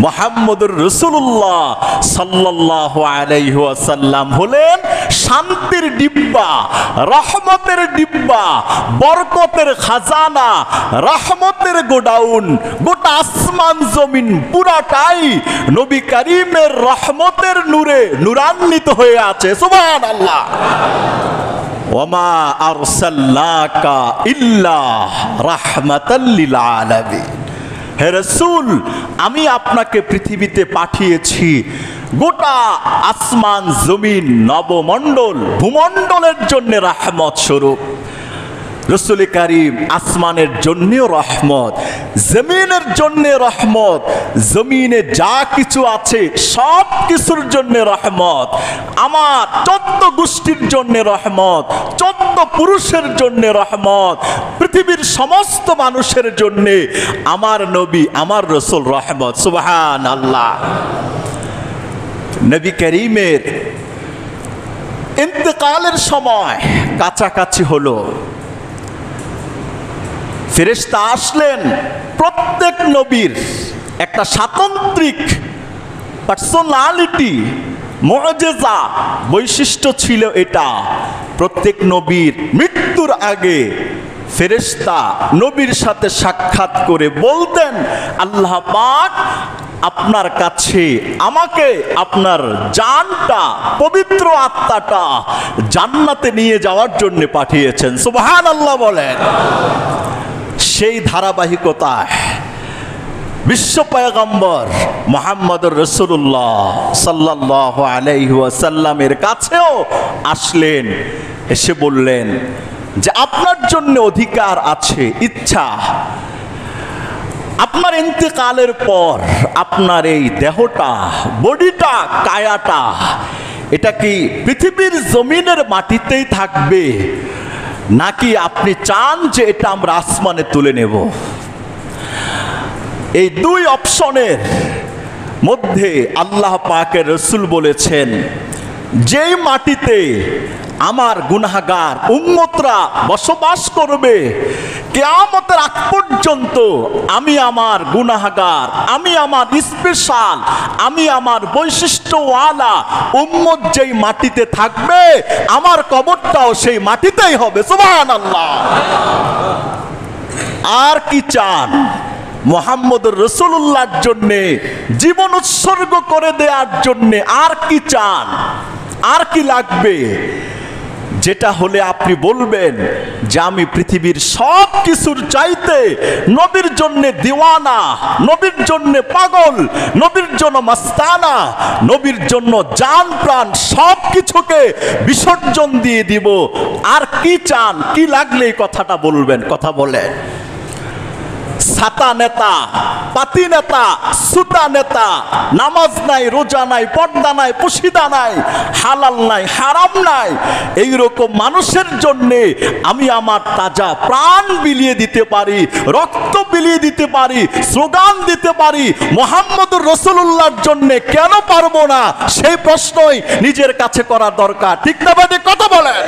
মুহাম্মদুর রাসূলুল্লাহ সাল্লাল্লাহু আলাইহি ওয়াসাল্লাম হলেন শান্তির ডিব্বা, রহমতের ডিব্বা, বরকতের খাজানা, রহমতের গোডাউন। গোটা আসমান জমিন পুরাটাই নবী করিমের রহমতের নূরে নূরান্বিত হয়ে আছে। সুবহানাল্লাহ। ওয়ামা আরসালনাকা ইল্লা রাহমাতাল লিল আলামিন। হে রাসূল, আমি আপনাকে পৃথিবীতে পাঠিয়েছি গোটা আসমান জমিন নবমণ্ডল ভূমণ্ডলের জন্য রহমত স্বরূপ। রাসূল কারীম আসমানের জন্যও রহমত, জমিনের জন্য রহমত, জমিনে যা কিছু আছে সব কিছুর জন্য রহমত। আমার 14 গোষ্ঠীর জন্য রহমত, 14 পুরুষের জন্য রহমত, পৃথিবীর সমস্ত মানুষের জন্য আমার নবী আমার রাসূল রহমত। সুবহানাল্লাহ। নবী করিমের ইন্তেকালের সময় কাছাকাছি হলো। ফেরেশতা আসলেন। প্রত্যেক নবীর একটা স্বাতন্ত্রিক পার্সোনালিটি, মুআজিজা, বৈশিষ্ট্য ছিল এটা। প্রত্যেক নবীর মৃত্যুর আগে ফেরেশতা নবীর সাথে সাক্ষাৎ করে বলতেন, আল্লাহ পাক আপনার কাছে আমাকে আপনার জানটা, পবিত্র আত্মাটা জান্নাতে নিয়ে যাওয়ার জন্য পাঠিয়েছেন। সুবহানাল্লাহ বলেন। সেই ধারাবাহিকতায় বিশ্ব পয়গম্বর মুহাম্মদুর রাসূলুল্লাহ সাল্লাল্লাহু আলাইহি ওয়াসাল্লামের কাছেও আসলেন। এসে বললেন যে আপনার জন্য অধিকার আছে, ইচ্ছা, আপনার ইন্তেকালের পর আপনার এই দেহটা, বডিটা, কায়াটা, এটা কি পৃথিবীর জমিনের মাটিতেই থাকবে, নাকি আপনি চান যে এটা আমরা আসমানে তুলে নেব? এই দুই অপশনের মধ্যে আল্লাহ পাকের রাসূল বলেছেন, যেই মাটিতে আমার গুনাহগার উম্মতরা বসবাস করবে, কিয়ামতের আগ পর্যন্ত আমি আমার গুনাহগার, আমি আমার স্পেশাল, আমি আমার বৈশিষ্ট্যওয়ালা উম্মত যেই মাটিতে থাকবে, আমার কবরটাও সেই মাটিতেই হবে। সুবহানাল্লাহ। আর কি চান? মুহাম্মদুর রাসূলুল্লাহর জন্য জীবন উৎসর্গ করে দেওয়ার জন্য আর কি চান? আর কি লাগবে? যেটা হলে আপনি বলবেন যে আমি পৃথিবীর সব কিছুর চাইতে নবীর জন্য দিওয়ানা, নবীর জন্য পাগল, নবীর জন্য মাস্তানা, নবীর জন্য জান প্রাণ সব কিছুকে বিসর্জন দিয়ে দিব। আর কি চান? কি লাগলে এই কথাটা বলবেন? কথা বলে ছাতা নেতা, পাতি নেতা, সুতা নেতা, নামাজ নাই, রোজা নাই, পর্দা নাই, পুশিদা নাই, হালাল নাই, হারাম নাই, এইরকম মানুষের জন্য আমি আমার তাজা প্রাণ বিলিয়ে দিতে পারি, রক্ত বিলিয়ে দিতে পারি, স্লোগান দিতে পারি। মুহাম্মদুর রাসূলুল্লাহর জন্য কেন পারবো না? সেই প্রশ্নই নিজের কাছে করা দরকার। ঠিক না বাদে কথা বলেন?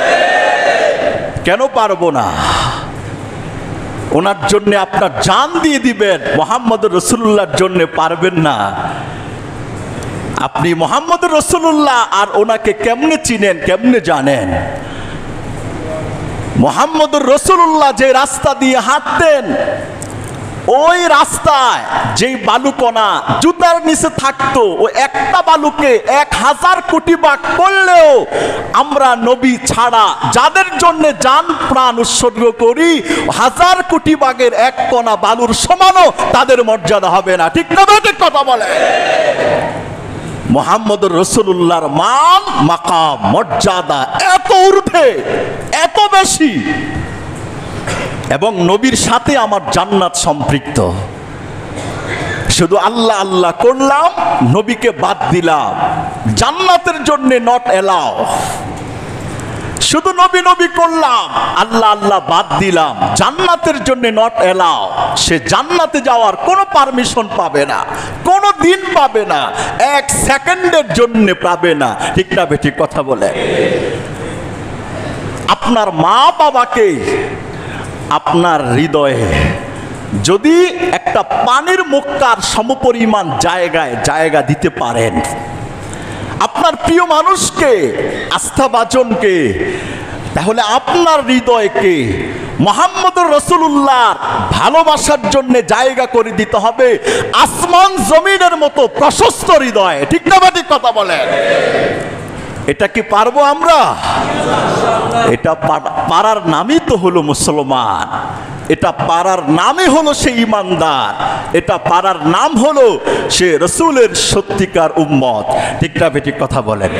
কেন পারবো না? ওনার জন্য আপনার জান দিয়ে দিবেন, মুহাম্মদুর রাসূলুল্লাহর জন্য পারবেন না? আপনি মুহাম্মদুর রাসূলুল্লাহ আর ওনাকে কেমনে চিনেন, কেমনে জানেন? মুহাম্মদুর রাসূলুল্লাহ যে রাস্তা দিয়ে হাঁটতেন, ওই রাস্তায় যেই বালুকণা জুতার নিচে থাকতো, ও একটা বালুকে 1000 কোটি ভাগ করলেও আমরা নবী ছাড়া যাদের জন্য জান প্রাণ উৎসর্গ করি, 1000 কোটি ভাগের এক কণা বালুর সমানও তাদের মর্যাদা হবে না। ঠিক না? ঠিক কথা বলে। মুহাম্মদুর রাসূলুল্লাহর মান, মাকাম, মর্যাদা এত ঊর্ধ্বে, এত বেশি, এবং নবীর সাথে আমার জান্নাত সম্পৃক্ত। শুধু আল্লাহ আল্লাহ করলাম, নবীকে বাদ দিলাম, জান্নাতের জন্য নট এলাও। শুধু নবী নবী করলাম, আল্লাহ আল্লাহ বাদ দিলাম, জান্নাতের জন্য নট এলাও। সে জান্নাতে যাওয়ার কোনো পারমিশন পাবে না, কোনো দিন পাবে না, 1 সেকেন্ডের জন্য পাবে না। ঠিক না বেঠিক কথা বলে? আপনার মা বাবাকে আপনার হৃদয়ে যদি একটা পানির মুক্কার সমপরিমাণ জায়গায় জায়গা দিতে পারেন, আপনার প্রিয় মানুষকে, আস্থাভাজনকে, তাহলে আপনার হৃদয়কে মুহাম্মদুর রাসূলুল্লাহ ভালোবাসার জন্য জায়গা করে দিতে হবে আসমান জমিনের মতো প্রশস্ত হৃদয়। ঠিক না ঠিক কথা বলেন? এটা কি পারবো আমরা? এটা পারার নামই তো হলো মুসলমান, এটা পারার নামই হলো সে ইমানদার, এটা পারার নাম হলো সে রসুলের সত্যিকার উম্মত। ঠিক না ঠিক কথা বলেন?